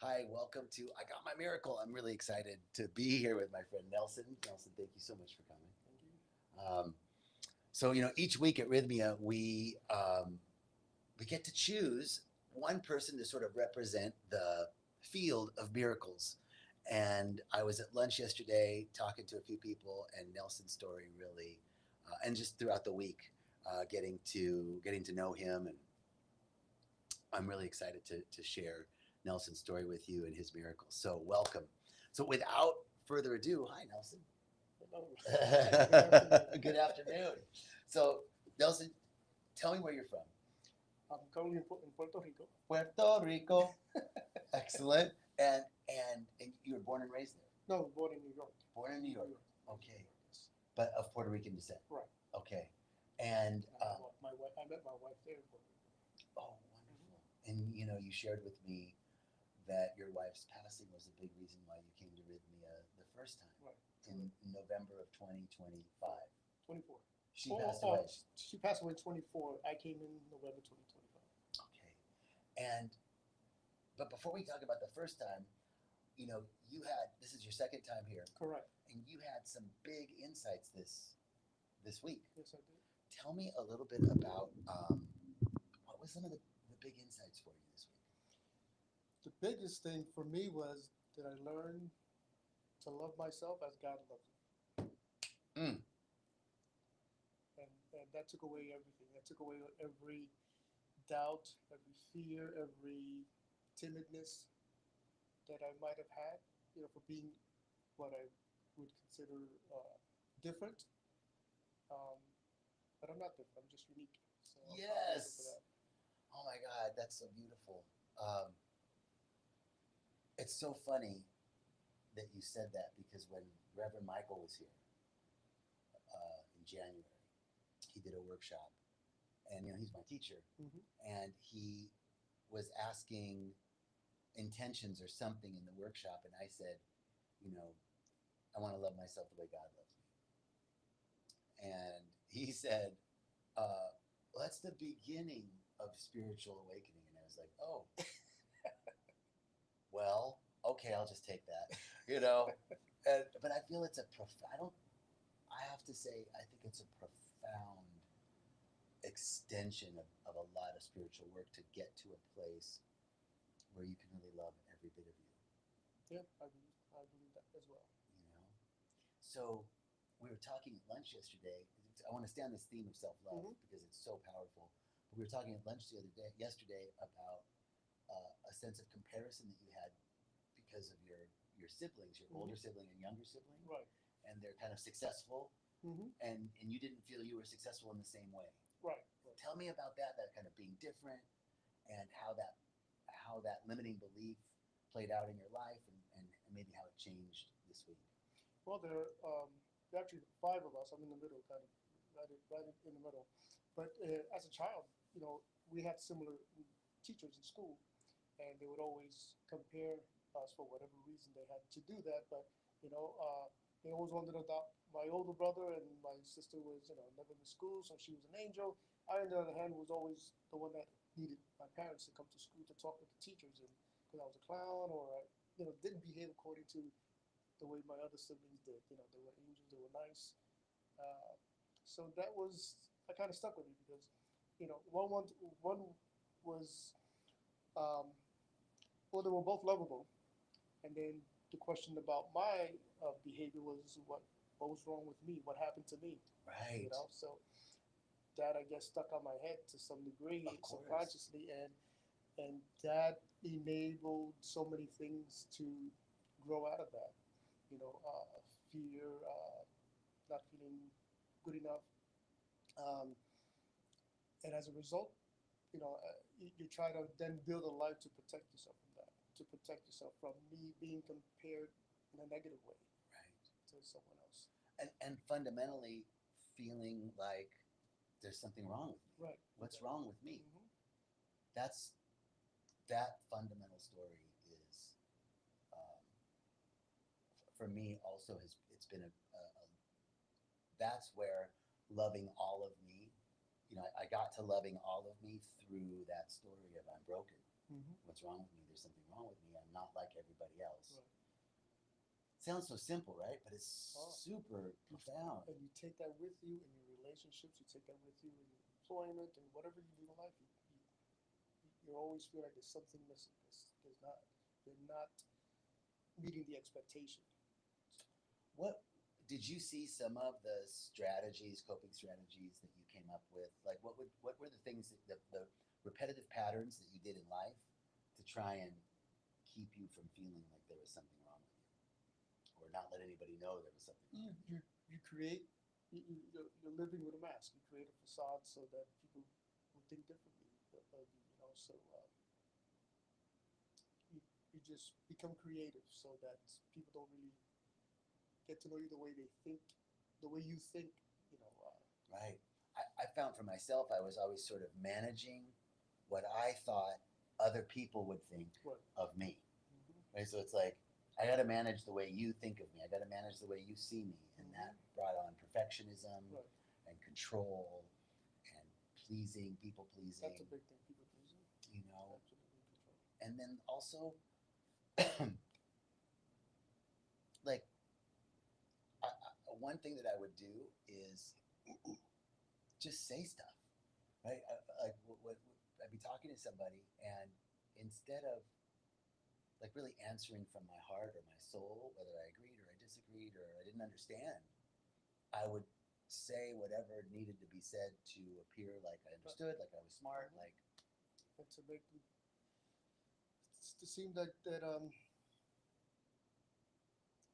Hi, welcome to I Got My Miracle. I'm really excited to be here with my friend Nelson. Nelson, thank you so much for coming. Thank you. Each week at Rhythmia, we get to choose one person to sort of represent the field of miracles. And I was at lunch yesterday talking to a few people, and Nelson's story really, and just throughout the week, getting to know him, and I'm really excited to share Nelson's story with you and his miracles. So welcome. So without further ado, hi Nelson. Hello. Good afternoon. Good afternoon. So Nelson, tell me where you're from. I'm currently in Puerto Rico. Puerto Rico. Excellent. And you were born and raised there. No, born in New York. Born in New York. New Okay. York, yes. But of Puerto Rican descent. Right. Okay. And My wife, I met my wife there in Puerto Rico. oh, wonderful. And you shared with me that your wife's passing was a big reason why you came to Rhythmia the first time Right. in November of 2025. 24. She passed away. She passed away in 24. I came in November 2025. Okay. And but before we talk about the first time, you had this is your second time here, Correct. and you had some big insights this week. Yes, I did. Tell me a little bit about what was some of the big insights for you this week. The biggest thing for me was that I learned to love myself as God loves me. Mm. And that took away everything. That took away every doubt, every fear, every timidness that I might have had, for being what I would consider different. Um, but I'm not different. I'm just unique. So I'm grateful for Yes. that. Oh my God, that's so beautiful. Um, it's so funny that you said that because when Reverend Michael was here in January, he did a workshop, and he's my teacher, Mm-hmm. and he was asking intentions or something in the workshop, and I said, you know, I want to love myself the way God loves me, and he said, well, that's the beginning of spiritual awakening, and I was like, oh, well, okay, I'll just take that, but I feel it's a I don't. I have to say, I think it's a profound extension of a lot of spiritual work to get to a place where you can really love every bit of you. Yeah, I believe that as well. You know. So we were talking at lunch yesterday. I want to stay on this theme of self love Mm-hmm. because it's so powerful. But we were talking at lunch yesterday about a sense of comparison that you had because of your siblings, your Mm-hmm. older sibling and younger sibling, Right. and they're kind of successful, Mm-hmm. and you didn't feel you were successful in the same way. Right. Right. Tell me about that kind of being different, and how that limiting belief played out in your life, and maybe how it changed this week. Well, there are actually five of us. I'm in the middle, kind of right in the middle. But as a child, we had similar teachers in school, and they would always compare us for whatever reason they had to do that. But they always wanted to adopt my older brother, and my sister was never in school, so she was an angel. I, on the other hand, was always the one that needed my parents to come to school to talk with the teachers, and because I was a clown or I, didn't behave according to the way my other siblings did. They were angels, they were nice. Uh, so that kind of stuck with me because, one was, um, well, they were both lovable, and then the question about my behavior was what was wrong with me, what happened to me, Right. so that I guess stuck on my head to some degree Of course. subconsciously, and that enabled so many things to grow out of that. Fear, not feeling good enough, um, and as a result, you try to then build a life to protect yourself from that, to protect yourself from me being compared in a negative way Right. to someone else. And fundamentally feeling like there's something wrong with me. Right. What's Exactly. wrong with me? Mm-hmm. That's that fundamental story is um, for me also has it's been a that's where loving all of me, I got to loving all of me through that story of I'm broken. What's wrong with me? There's something wrong with me. I'm not like everybody else. Right. Sounds so simple, right? But it's Oh. super profound. And you take that with you in your relationships. You take that with you in your employment and whatever you do in life. You always feel like there's something missing. There's not. They're not meeting the expectation. What did you see some of the strategies, coping strategies that you came up with? Like what were the things that the repetitive patterns that you did in life to try and keep you from feeling like there was something wrong with you, or not let anybody know there was something wrong with you? You create. You're living with a mask. You create a facade so that people will think differently of you. You know. So you just become creative so that people don't really get to know you the way they think, the way you think. You know. Right. I found for myself, I was always sort of managing what I thought other people would think Right. of me. Mm-hmm. Right. So it's like, I got to manage the way you think of me. I got to manage the way you see me. And that brought on perfectionism Right. and control and pleasing, people pleasing. That's a big thing, people pleasing. You know, Absolutely control. and then also, like, one thing that I would do is just say stuff, right? Like, I'd be talking to somebody, and instead of like really answering from my heart or my soul, whether I agreed or I disagreed or I didn't understand, I would say whatever needed to be said to appear like I understood, like I was smart, like. And to make to seem that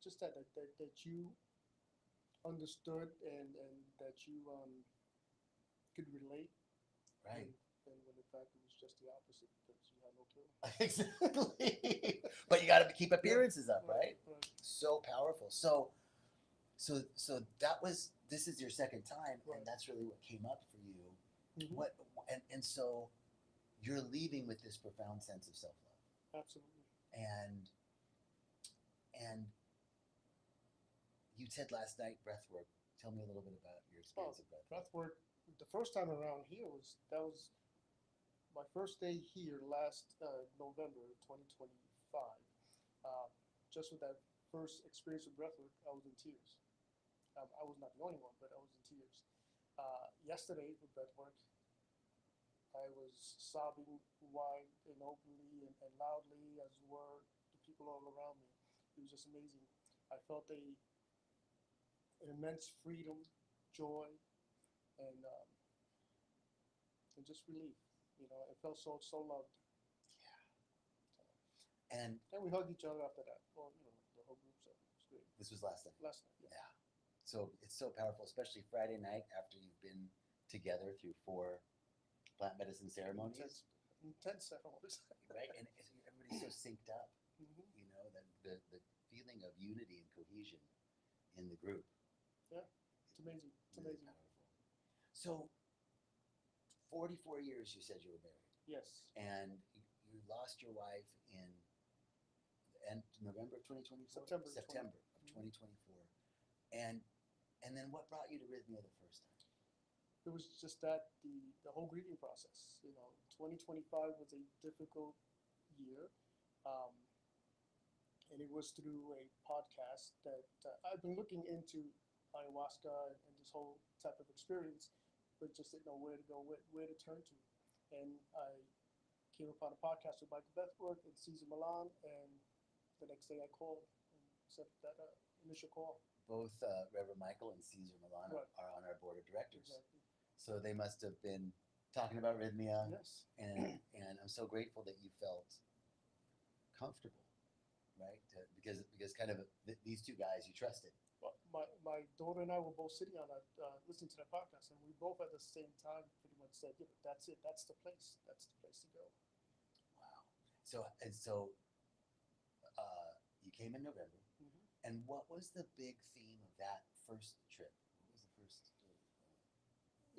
just that you understood and that you could relate. Right. And when in fact it was just the opposite because you had no clue. Exactly. But you got to keep appearances up, right? Right. So powerful. So that was, this is your second time, Right. and that's really what came up for you. Mm-hmm. What and so you're leaving with this profound sense of self-love. Absolutely. And you said last night breath work. Tell me a little bit about your experience of breath work. Breath work. The first time around here was my first day here last November 2025. Just with that first experience with breathwork, I was in tears. I was not the only one, but I was in tears. Yesterday with breathwork, I was sobbing wide and openly and loudly, as were the people all around me. It was just amazing. I felt an immense freedom, joy, and and just relief. You know, it felt so loved. And we hugged each other after that. Well, you know, the whole group, so it was great. this was last night. Last night, yeah. Yeah. So it's so powerful, especially Friday night after you've been together through 4 plant medicine ceremonies. Intense ceremonies. Right? And everybody's so synced up. Mm-hmm. You know, the feeling of unity and cohesion in the group. Yeah, it's amazing. It's really amazing. Powerful. So 44 years you said you were married. Yes. And you lost your wife in November of 2024? September of 2024. And then what brought you to rythmia the first time? It was just that the whole grieving process. You know, 2025 was a difficult year, and it was through a podcast that I've been looking into ayahuasca and this whole type of experience, but just didn't know where to go, where to turn to, and I came upon a podcast with Michael Bethworth and Cesar Milan, and the next day I called and set that initial call. Both Reverend Michael and Cesar Milan are on our board of directors. Exactly. So they must have been talking about rythmia. Yes. And I'm so grateful that you felt comfortable, right? Because kind of these two guys you trusted. Well, my daughter and I were both sitting on that, listening to that podcast, and we both at the same time pretty much said, "Yeah, that's it. That's the place. That's the place to go." Wow. So you came in November, and what was the big theme of that first trip? What was the first?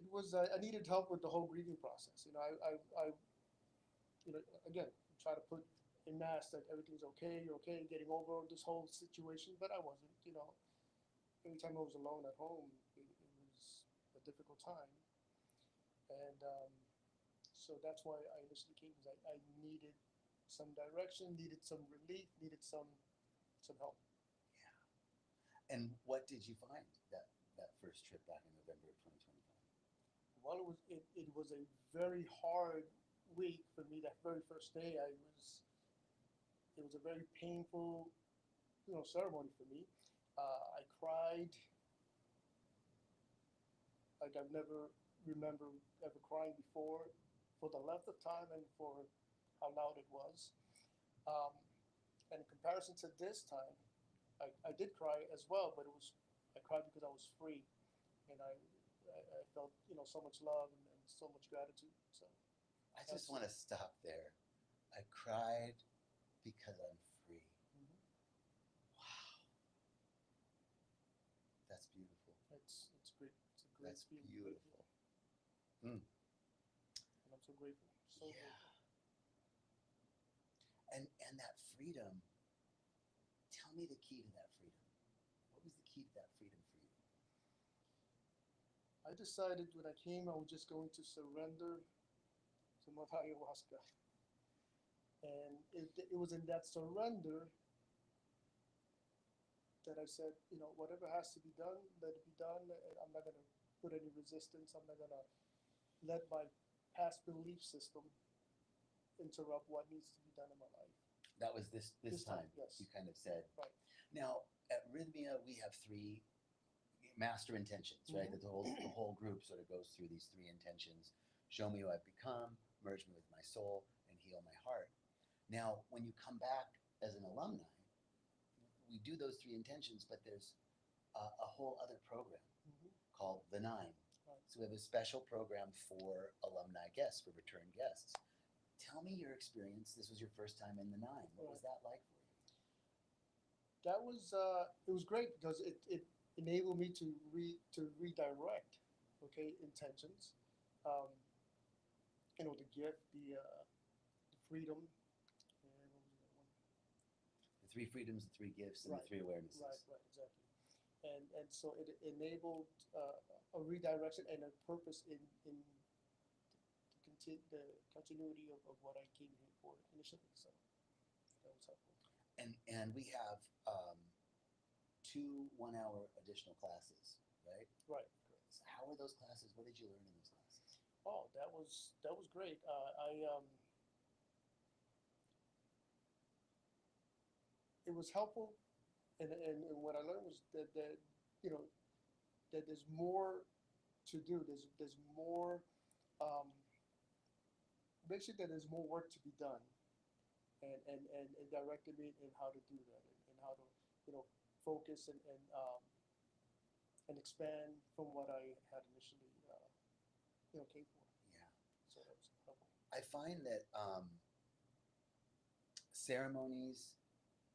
It was I needed help with the whole grieving process. You know, I you know, again, try to put a mask that everything's okay, you're okay, getting over this whole situation, but I wasn't. You know, every time I was alone at home, it was a difficult time, and So that's why I initially came, because I needed some direction, needed some relief, needed some help. And what did you find that first trip back in November of 2025? Well, it was a very hard week for me. That very first day, it was a very painful, ceremony for me. I cried like I've never remember ever crying before, for the length of time and for how loud it was. Um, and in comparison to this time, I did cry as well, but I cried because I was free, and I felt so much love and so much gratitude. So I just want to stop there. I cried because I'm free. mhm. Wow, that's beautiful. It's great. It's a great That's feeling. beautiful. Mm. And I'm so grateful. So Yeah. grateful. And that freedom, tell me the key to that freedom. What was the key to that freedom for you? I decided when I came, I was just going to surrender to Mother Ayahuasca. And it was in that surrender that I said, whatever has to be done, let it be done. And I'm not going to put any resistance. I'm not going to let my past belief system interrupt what needs to be done in my life. That was this time. Yes. You kind of said. Right. Now at Rythmia we have three master intentions, right? Mhm. That the whole group sort of goes through these three intentions: show me who I've become, merge me with my soul, and heal my heart. Now, when you come back as an alumni, we do those three intentions, but there's a whole other program Mhm. called the Nine. Right. So we have a special program for alumni guests, for return guests. Tell me your experience. This was your first time in the Nine. What was that like for you? That was it was great because it enabled me to redirect, okay, intentions, um, the gift, the freedom, and what was the other one? The three freedoms, the three gifts, and Right. the three awarenesses. Right, exactly. And so it enabled a redirection and a purpose in the continuity of what I came here for initially. So that was helpful. And we have 2 1-hour additional classes, right? Right. So how were those classes? What did you learn in those classes? Oh, that was great. It was helpful, and what I learned was that you know that there's more to do. There's more. Um, Basically, that there's more work to be done, and directed me in how to do that, and how to focus and expand from what I had initially came for. Yeah. So that was helpful. I find that ceremonies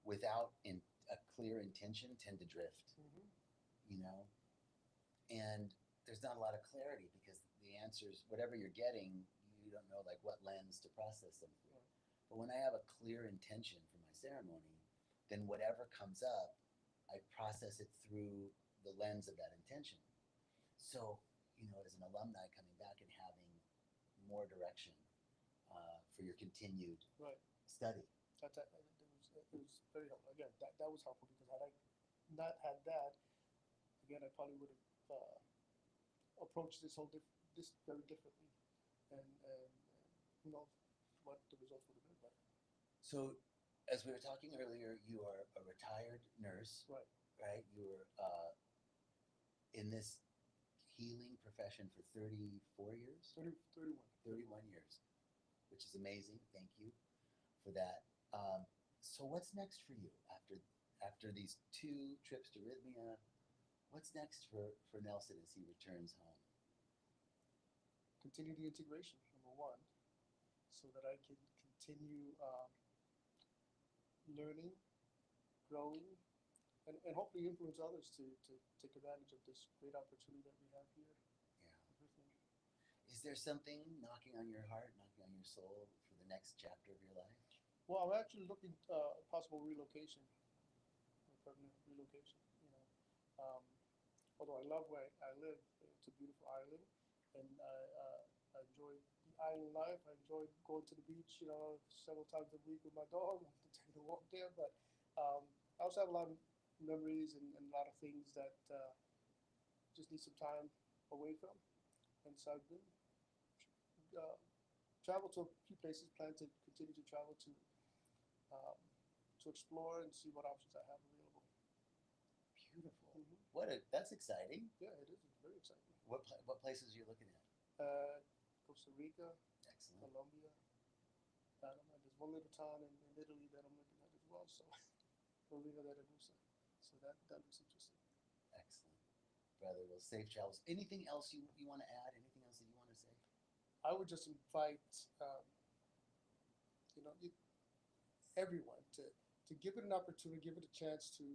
without a clear intention tend to drift, Mm-hmm. you know? And there's not a lot of clarity because the answers, whatever you're getting, you don't know like what lens to process them through. Right. But when I have a clear intention for my ceremony, then whatever comes up, I process it through the lens of that intention. So, as an alumni coming back and having more direction for your continued Right. study. It was very helpful. Again, that was helpful because had I not had that, again, I probably would have approached this very differently, and who knows what the results would have been. But So, as we were talking earlier, you are a retired nurse, right, right? You were in this healing profession for 34 years? 31. 31 years, which is amazing. Thank you for that. So what's next for you after these 2 trips to Rythmia? What's next for Nelson as he returns home? Continue the integration, number one, so that I can continue learning, growing, and hopefully influence others to take advantage of this great opportunity that we have here Yeah. with me. Is there something knocking on your heart, knocking on your soul for the next chapter of your life? Well, I'm actually looking possible relocation, permanent relocation. Although I love where I live, it's a beautiful island, and I enjoy the high in life. I enjoy going to the beach, several times a week with my dog to take a walk there. But I also have a lot of memories and a lot of things that just need some time away from. And so I've been uh, traveled to a few places, plan to continue to travel um, to explore and see what options I have available. Beautiful. Mhm. That's exciting. Yeah, it is. It's very exciting. What places are you looking at? Costa Rica, Excellent. Colombia, Panama. There's one little town in Italy that I'm looking at as well. So, Molina de Ragusa. So that looks interesting. Excellent. Brother, well, safe travels. Anything else you want to add? Anything else that you want to say? I would just invite you know you, everyone to give it an opportunity, give it a chance to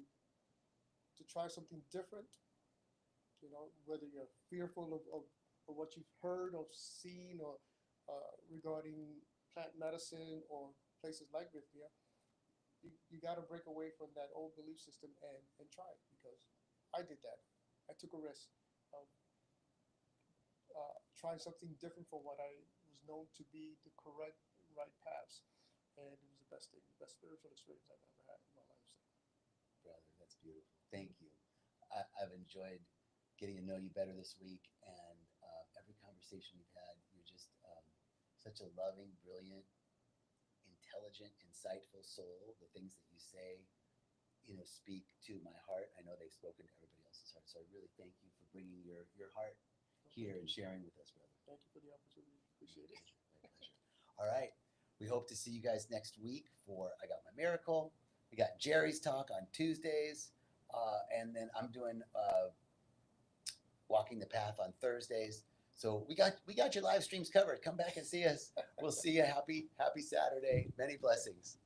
try something different. Whether you're fearful of what you've heard or seen or regarding plant medicine or places like Rythmia, you got to break away from that old belief system and try it because I did that. I took a risk of trying something different from what I was known to be the correct right paths, and it was the best thing, the best spiritual experience I've ever had in my life. So. Brother, that's beautiful. Thank you. I've enjoyed getting to know you better this week, and every conversation we've had, you're just such a loving, brilliant, intelligent, insightful soul. The things that you say, speak to my heart. I know they've spoken to everybody else's heart. So I really thank you for bringing your heart here and sharing with us, brother. Thank you for the opportunity. Appreciate it. My pleasure. All right. We hope to see you guys next week for I Got My Miracle. We got Jerry's Talk on Tuesdays. And then I'm doing Walking the Path on Thursdays. So we got your live streams covered. Come back and see us. We'll see you. Happy Saturday. Many blessings.